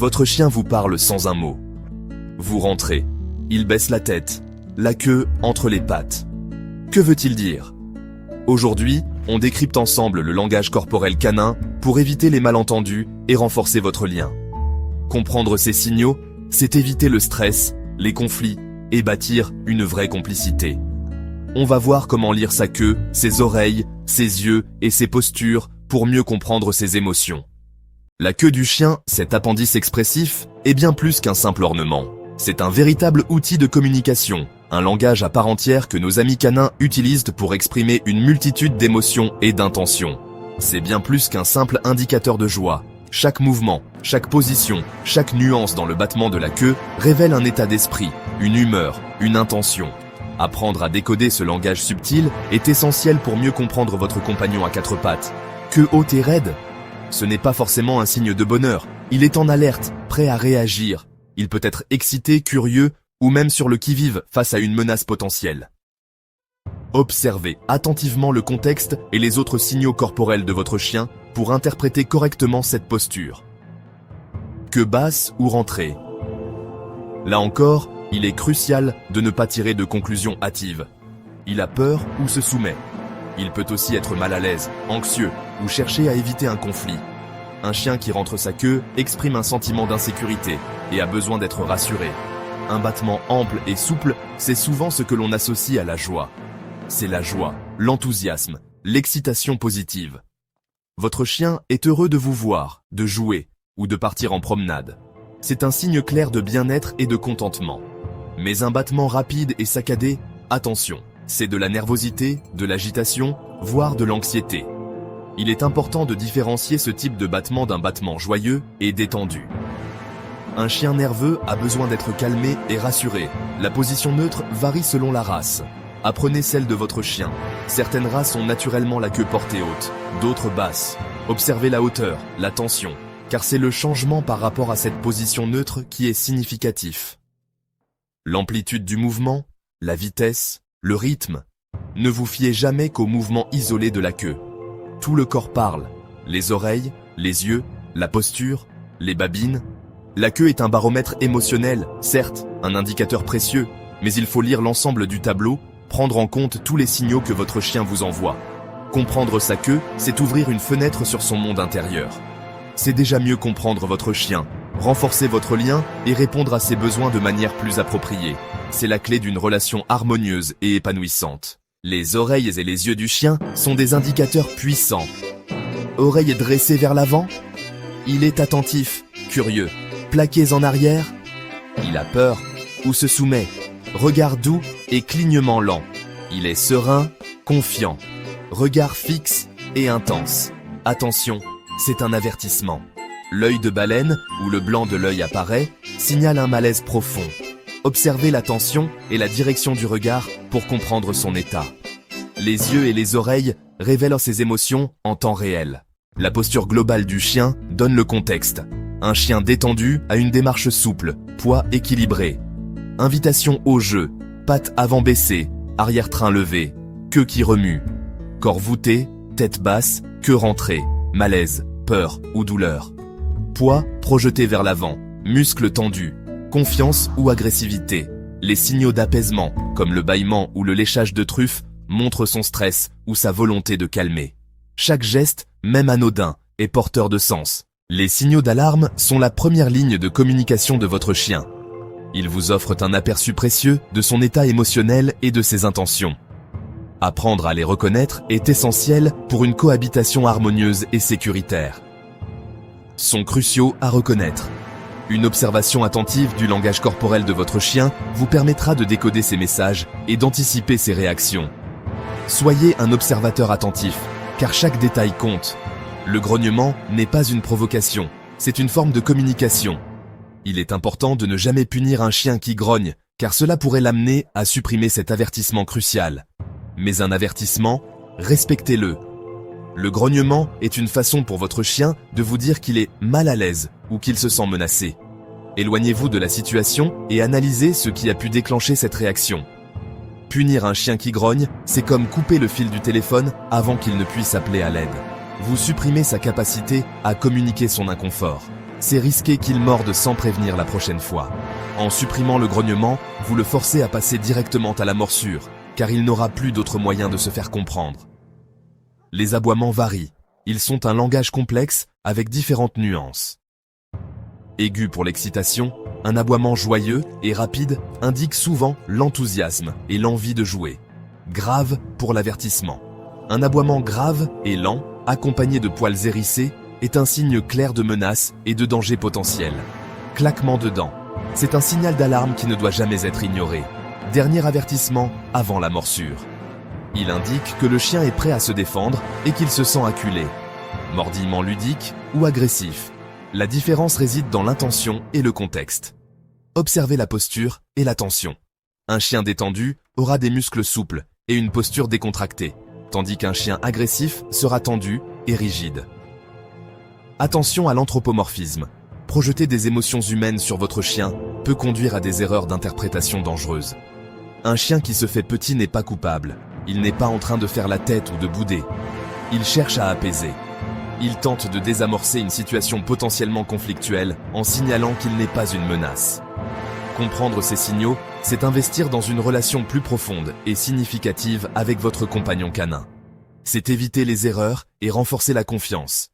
Votre chien vous parle sans un mot. Vous rentrez. Il baisse la tête, la queue entre les pattes. Que veut-il dire? Aujourd'hui, on décrypte ensemble le langage corporel canin pour éviter les malentendus et renforcer votre lien. Comprendre ces signaux, c'est éviter le stress, les conflits et bâtir une vraie complicité. On va voir comment lire sa queue, ses oreilles, ses yeux et ses postures pour mieux comprendre ses émotions. La queue du chien, cet appendice expressif, est bien plus qu'un simple ornement. C'est un véritable outil de communication, un langage à part entière que nos amis canins utilisent pour exprimer une multitude d'émotions et d'intentions. C'est bien plus qu'un simple indicateur de joie. Chaque mouvement, chaque position, chaque nuance dans le battement de la queue révèle un état d'esprit, une humeur, une intention. Apprendre à décoder ce langage subtil est essentiel pour mieux comprendre votre compagnon à quatre pattes. Queue haute et raide? Ce n'est pas forcément un signe de bonheur. Il est en alerte, prêt à réagir. Il peut être excité, curieux, ou même sur le qui-vive face à une menace potentielle. Observez attentivement le contexte et les autres signaux corporels de votre chien pour interpréter correctement cette posture. Queue basse ou rentrée? Là encore, il est crucial de ne pas tirer de conclusions hâtives. Il a peur ou se soumet. Il peut aussi être mal à l'aise, anxieux ou chercher à éviter un conflit. Un chien qui rentre sa queue exprime un sentiment d'insécurité et a besoin d'être rassuré. Un battement ample et souple, c'est souvent ce que l'on associe à la joie. C'est la joie, l'enthousiasme, l'excitation positive. Votre chien est heureux de vous voir, de jouer ou de partir en promenade. C'est un signe clair de bien-être et de contentement. Mais un battement rapide et saccadé, attention, c'est de la nervosité, de l'agitation, voire de l'anxiété. Il est important de différencier ce type de battement d'un battement joyeux et détendu. Un chien nerveux a besoin d'être calmé et rassuré. La position neutre varie selon la race. Apprenez celle de votre chien. Certaines races ont naturellement la queue portée haute, d'autres basse. Observez la hauteur, la tension, car c'est le changement par rapport à cette position neutre qui est significatif. L'amplitude du mouvement, la vitesse, le rythme. Ne vous fiez jamais qu'au mouvement isolé de la queue. Tout le corps parle, les oreilles, les yeux, la posture, les babines. La queue est un baromètre émotionnel, certes, un indicateur précieux, mais il faut lire l'ensemble du tableau, prendre en compte tous les signaux que votre chien vous envoie. Comprendre sa queue, c'est ouvrir une fenêtre sur son monde intérieur. C'est déjà mieux comprendre votre chien, renforcer votre lien et répondre à ses besoins de manière plus appropriée. C'est la clé d'une relation harmonieuse et épanouissante. Les oreilles et les yeux du chien sont des indicateurs puissants. Oreilles dressées vers l'avant? Il est attentif, curieux. Plaqués en arrière? Il a peur ou se soumet. Regard doux et clignement lent. Il est serein, confiant. Regard fixe et intense. Attention, c'est un avertissement. L'œil de baleine, où le blanc de l'œil apparaît, signale un malaise profond. Observez la tension et la direction du regard pour comprendre son état. Les yeux et les oreilles révèlent ses émotions en temps réel. La posture globale du chien donne le contexte. Un chien détendu a une démarche souple, poids équilibré. Invitation au jeu, pattes avant baissées, arrière-train levé, queue qui remue. Corps voûté, tête basse, queue rentrée, malaise, peur ou douleur. Poids projeté vers l'avant, muscles tendus, confiance ou agressivité. Les signaux d'apaisement, comme le bâillement ou le léchage de truffe, montrent son stress ou sa volonté de calmer. Chaque geste, même anodin, est porteur de sens. Les signaux d'alarme sont la première ligne de communication de votre chien. Ils vous offrent un aperçu précieux de son état émotionnel et de ses intentions. Apprendre à les reconnaître est essentiel pour une cohabitation harmonieuse et sécuritaire. Sont cruciaux à reconnaître. Une observation attentive du langage corporel de votre chien vous permettra de décoder ses messages et d'anticiper ses réactions. Soyez un observateur attentif, car chaque détail compte. Le grognement n'est pas une provocation, c'est une forme de communication. Il est important de ne jamais punir un chien qui grogne, car cela pourrait l'amener à supprimer cet avertissement crucial. Mais un avertissement, respectez-le. Le grognement est une façon pour votre chien de vous dire qu'il est mal à l'aise ou qu'il se sent menacé. Éloignez-vous de la situation et analysez ce qui a pu déclencher cette réaction. Punir un chien qui grogne, c'est comme couper le fil du téléphone avant qu'il ne puisse appeler à l'aide. Vous supprimez sa capacité à communiquer son inconfort. c'est risquer qu'il morde sans prévenir la prochaine fois. En supprimant le grognement, vous le forcez à passer directement à la morsure, car il n'aura plus d'autre moyen de se faire comprendre. Les aboiements varient. Ils sont un langage complexe avec différentes nuances. Aigu pour l'excitation, un aboiement joyeux et rapide indique souvent l'enthousiasme et l'envie de jouer. Grave pour l'avertissement. Un aboiement grave et lent, accompagné de poils hérissés, est un signe clair de menace et de danger potentiel. Claquement de dents. C'est un signal d'alarme qui ne doit jamais être ignoré. Dernier avertissement avant la morsure. Il indique que le chien est prêt à se défendre et qu'il se sent acculé. Mordillement ludique ou agressif. La différence réside dans l'intention et le contexte. Observez la posture et la tension. Un chien détendu aura des muscles souples et une posture décontractée, tandis qu'un chien agressif sera tendu et rigide. Attention à l'anthropomorphisme. Projeter des émotions humaines sur votre chien peut conduire à des erreurs d'interprétation dangereuses. Un chien qui se fait petit n'est pas coupable. Il n'est pas en train de faire la tête ou de bouder. Il cherche à apaiser. Il tente de désamorcer une situation potentiellement conflictuelle en signalant qu'il n'est pas une menace. Comprendre ces signaux, c'est investir dans une relation plus profonde et significative avec votre compagnon canin. C'est éviter les erreurs et renforcer la confiance.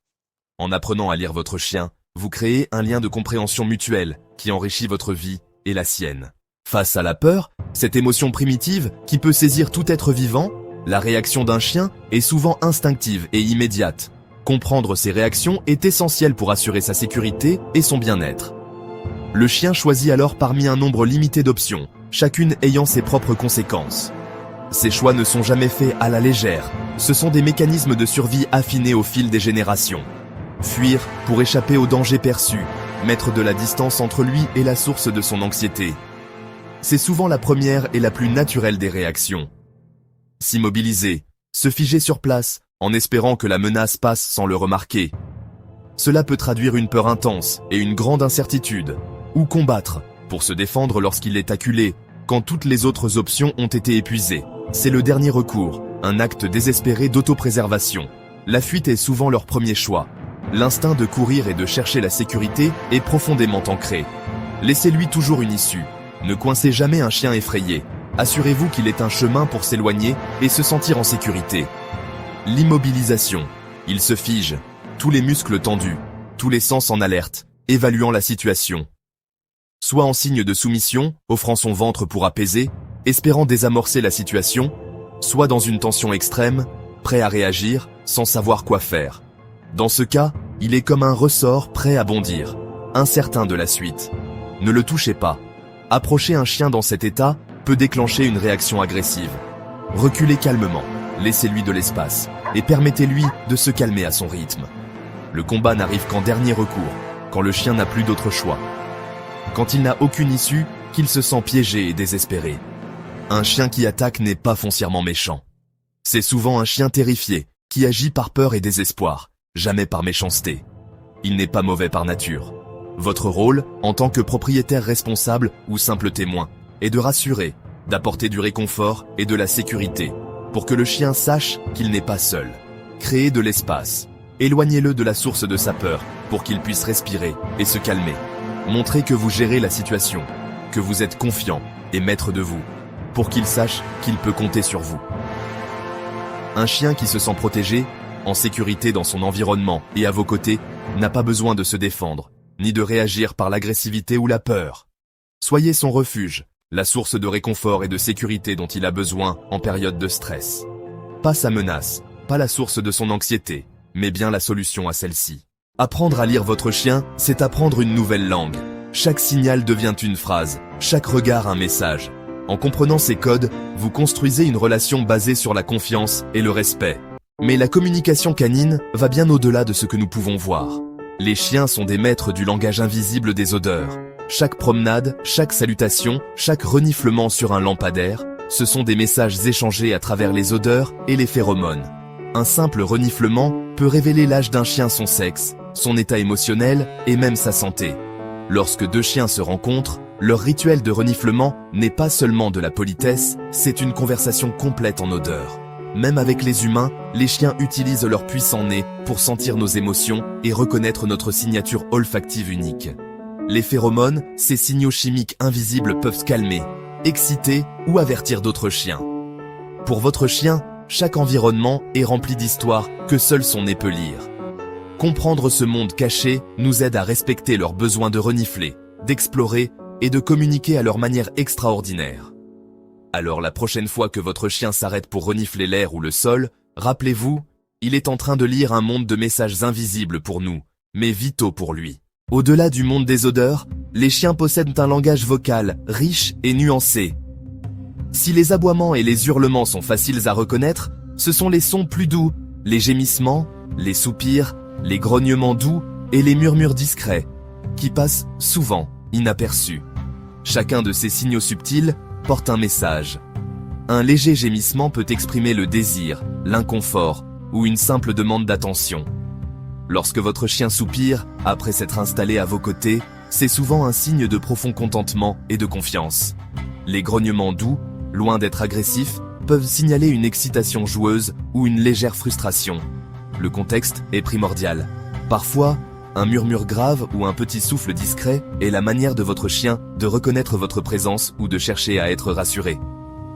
En apprenant à lire votre chien, vous créez un lien de compréhension mutuelle qui enrichit votre vie et la sienne. Face à la peur, cette émotion primitive qui peut saisir tout être vivant, la réaction d'un chien est souvent instinctive et immédiate. Comprendre ces réactions est essentiel pour assurer sa sécurité et son bien-être. Le chien choisit alors parmi un nombre limité d'options, chacune ayant ses propres conséquences. Ces choix ne sont jamais faits à la légère, ce sont des mécanismes de survie affinés au fil des générations. Fuir pour échapper au danger perçu, mettre de la distance entre lui et la source de son anxiété. C'est souvent la première et la plus naturelle des réactions. S'immobiliser, se figer sur place, en espérant que la menace passe sans le remarquer. Cela peut traduire une peur intense et une grande incertitude, ou combattre, pour se défendre lorsqu'il est acculé, quand toutes les autres options ont été épuisées. C'est le dernier recours, un acte désespéré d'autopréservation. La fuite est souvent leur premier choix. L'instinct de courir et de chercher la sécurité est profondément ancré. Laissez-lui toujours une issue. Ne coincez jamais un chien effrayé. Assurez-vous qu'il ait un chemin pour s'éloigner et se sentir en sécurité. L'immobilisation. Il se fige, tous les muscles tendus, tous les sens en alerte, évaluant la situation. Soit en signe de soumission, offrant son ventre pour apaiser, espérant désamorcer la situation, soit dans une tension extrême, prêt à réagir, sans savoir quoi faire. Dans ce cas, il est comme un ressort prêt à bondir, incertain de la suite. Ne le touchez pas. Approcher un chien dans cet état peut déclencher une réaction agressive. Reculez calmement, laissez-lui de l'espace, et permettez-lui de se calmer à son rythme. Le combat n'arrive qu'en dernier recours, quand le chien n'a plus d'autre choix. Quand il n'a aucune issue, qu'il se sent piégé et désespéré. Un chien qui attaque n'est pas foncièrement méchant. C'est souvent un chien terrifié, qui agit par peur et désespoir, jamais par méchanceté. Il n'est pas mauvais par nature. Votre rôle, en tant que propriétaire responsable ou simple témoin, est de rassurer, d'apporter du réconfort et de la sécurité, pour que le chien sache qu'il n'est pas seul. Créez de l'espace. Éloignez-le de la source de sa peur, pour qu'il puisse respirer et se calmer. Montrez que vous gérez la situation, que vous êtes confiant et maître de vous, pour qu'il sache qu'il peut compter sur vous. Un chien qui se sent protégé, en sécurité dans son environnement et à vos côtés, n'a pas besoin de se défendre, ni de réagir par l'agressivité ou la peur. Soyez son refuge, la source de réconfort et de sécurité dont il a besoin en période de stress. Pas sa menace, pas la source de son anxiété, mais bien la solution à celle-ci. Apprendre à lire votre chien, c'est apprendre une nouvelle langue. Chaque signal devient une phrase, chaque regard un message. En comprenant ces codes, vous construisez une relation basée sur la confiance et le respect. Mais la communication canine va bien au-delà de ce que nous pouvons voir. Les chiens sont des maîtres du langage invisible des odeurs. Chaque promenade, chaque salutation, chaque reniflement sur un lampadaire, ce sont des messages échangés à travers les odeurs et les phéromones. Un simple reniflement peut révéler l'âge d'un chien, son sexe, son état émotionnel et même sa santé. Lorsque deux chiens se rencontrent, leur rituel de reniflement n'est pas seulement de la politesse, c'est une conversation complète en odeurs. même avec les humains, les chiens utilisent leur puissant nez pour sentir nos émotions et reconnaître notre signature olfactive unique. Les phéromones, ces signaux chimiques invisibles peuvent calmer, exciter ou avertir d'autres chiens. Pour votre chien, chaque environnement est rempli d'histoires que seul son nez peut lire. Comprendre ce monde caché nous aide à respecter leurs besoins de renifler, d'explorer et de communiquer à leur manière extraordinaire. Alors la prochaine fois que votre chien s'arrête pour renifler l'air ou le sol, rappelez-vous, il est en train de lire un monde de messages invisibles pour nous, mais vitaux pour lui. Au-delà du monde des odeurs, les chiens possèdent un langage vocal riche et nuancé. Si les aboiements et les hurlements sont faciles à reconnaître, ce sont les sons plus doux, les gémissements, les soupirs, les grognements doux et les murmures discrets, qui passent souvent inaperçus. Chacun de ces signaux subtils porte un message. Un léger gémissement peut exprimer le désir, l'inconfort ou une simple demande d'attention. Lorsque votre chien soupire, après s'être installé à vos côtés, c'est souvent un signe de profond contentement et de confiance. Les grognements doux, loin d'être agressifs, peuvent signaler une excitation joueuse ou une légère frustration. Le contexte est primordial. Parfois, un murmure grave ou un petit souffle discret est la manière de votre chien de reconnaître votre présence ou de chercher à être rassuré.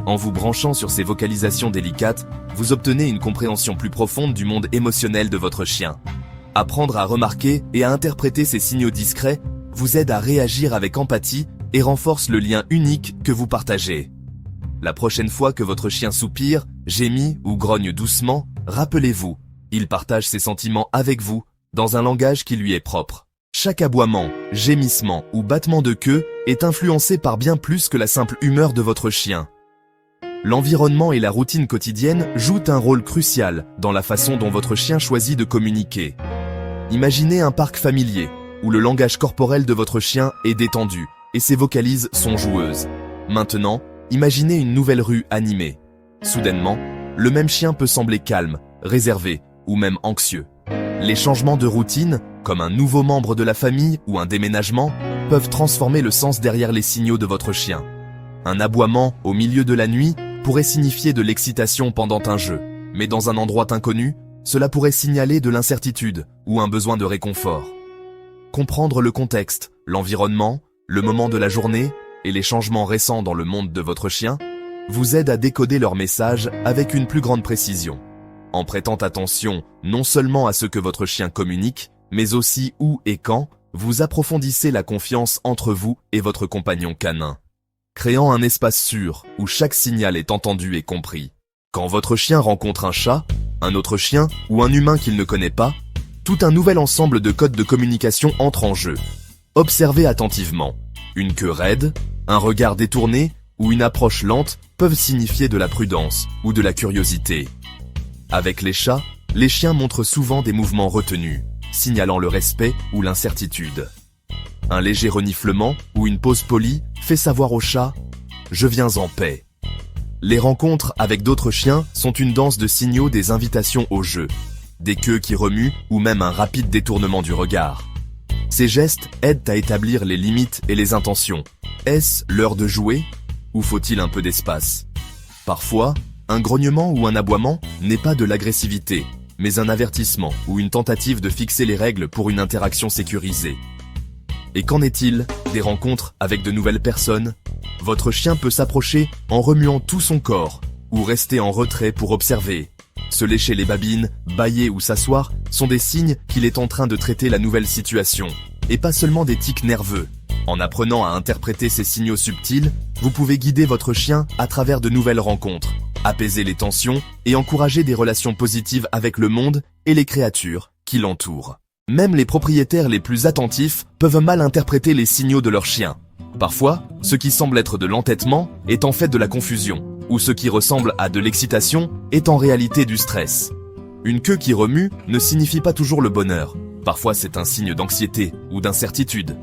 En vous branchant sur ces vocalisations délicates, vous obtenez une compréhension plus profonde du monde émotionnel de votre chien. Apprendre à remarquer et à interpréter ces signaux discrets vous aide à réagir avec empathie et renforce le lien unique que vous partagez. La prochaine fois que votre chien soupire, gémit ou grogne doucement, rappelez-vous, il partage ses sentiments avec vous dans un langage qui lui est propre. Chaque aboiement, gémissement ou battement de queue est influencé par bien plus que la simple humeur de votre chien. L'environnement et la routine quotidienne jouent un rôle crucial dans la façon dont votre chien choisit de communiquer. Imaginez un parc familier, où le langage corporel de votre chien est détendu et ses vocalises sont joueuses. Maintenant, imaginez une nouvelle rue animée. Soudainement, le même chien peut sembler calme, réservé ou même anxieux. Les changements de routine, comme un nouveau membre de la famille ou un déménagement, peuvent transformer le sens derrière les signaux de votre chien. Un aboiement au milieu de la nuit pourrait signifier de l'excitation pendant un jeu, mais dans un endroit inconnu, cela pourrait signaler de l'incertitude ou un besoin de réconfort. Comprendre le contexte, l'environnement, le moment de la journée et les changements récents dans le monde de votre chien vous aide à décoder leur message avec une plus grande précision. En prêtant attention non seulement à ce que votre chien communique, mais aussi où et quand, vous approfondissez la confiance entre vous et votre compagnon canin. Créant un espace sûr où chaque signal est entendu et compris. Quand votre chien rencontre un chat, un autre chien ou un humain qu'il ne connaît pas, tout un nouvel ensemble de codes de communication entre en jeu. Observez attentivement. Une queue raide, un regard détourné ou une approche lente peuvent signifier de la prudence ou de la curiosité. Avec les chats, les chiens montrent souvent des mouvements retenus, signalant le respect ou l'incertitude. Un léger reniflement ou une pause polie fait savoir au chat « Je viens en paix ». Les rencontres avec d'autres chiens sont une danse de signaux, des invitations au jeu, des queues qui remuent ou même un rapide détournement du regard. Ces gestes aident à établir les limites et les intentions. Est-ce l'heure de jouer ou faut-il un peu d'espace? Parfois, un grognement ou un aboiement n'est pas de l'agressivité, mais un avertissement ou une tentative de fixer les règles pour une interaction sécurisée. Et qu'en est-il des rencontres avec de nouvelles personnes? Votre chien peut s'approcher en remuant tout son corps, ou rester en retrait pour observer. Se lécher les babines, bâiller ou s'asseoir sont des signes qu'il est en train de traiter la nouvelle situation, et pas seulement des tics nerveux. En apprenant à interpréter ces signaux subtils, vous pouvez guider votre chien à travers de nouvelles rencontres, apaiser les tensions et encourager des relations positives avec le monde et les créatures qui l'entourent. Même les propriétaires les plus attentifs peuvent mal interpréter les signaux de leur chien. Parfois, ce qui semble être de l'entêtement est en fait de la confusion, ou ce qui ressemble à de l'excitation est en réalité du stress. Une queue qui remue ne signifie pas toujours le bonheur. Parfois, c'est un signe d'anxiété ou d'incertitude.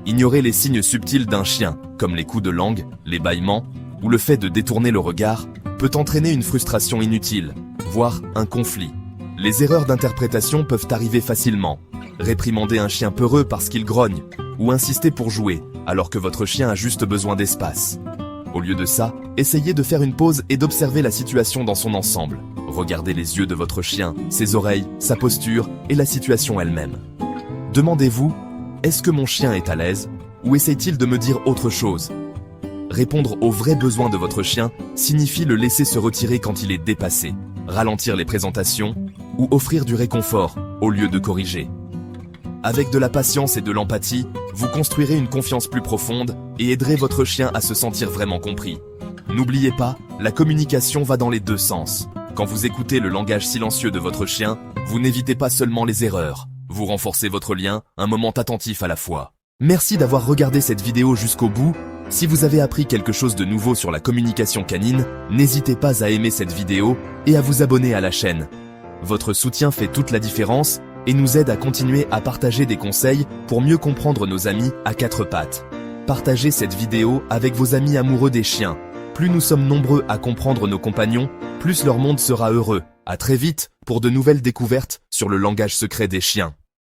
Ignorer les signes subtils d'un chien, comme les coups de langue, les bâillements, ou le fait de détourner le regard, peut entraîner une frustration inutile, voire un conflit. Les erreurs d'interprétation peuvent arriver facilement. Réprimander un chien peureux parce qu'il grogne, ou insister pour jouer, alors que votre chien a juste besoin d'espace. Au lieu de ça, essayez de faire une pause et d'observer la situation dans son ensemble. Regardez les yeux de votre chien, ses oreilles, sa posture et la situation elle-même. Demandez-vous, est-ce que mon chien est à l'aise ou essaie-t-il de me dire autre chose? Répondre aux vrais besoins de votre chien signifie le laisser se retirer quand il est dépassé, ralentir les présentations ou offrir du réconfort au lieu de corriger. Avec de la patience et de l'empathie, vous construirez une confiance plus profonde et aiderez votre chien à se sentir vraiment compris. N'oubliez pas, la communication va dans les deux sens. Quand vous écoutez le langage silencieux de votre chien, vous n'évitez pas seulement les erreurs, vous renforcez votre lien, un moment attentif à la fois. Merci d'avoir regardé cette vidéo jusqu'au bout. Si vous avez appris quelque chose de nouveau sur la communication canine, n'hésitez pas à aimer cette vidéo et à vous abonner à la chaîne. Votre soutien fait toute la différence et nous aide à continuer à partager des conseils pour mieux comprendre nos amis à quatre pattes. Partagez cette vidéo avec vos amis amoureux des chiens. Plus nous sommes nombreux à comprendre nos compagnons, plus leur monde sera heureux. À très vite pour de nouvelles découvertes sur le langage secret des chiens.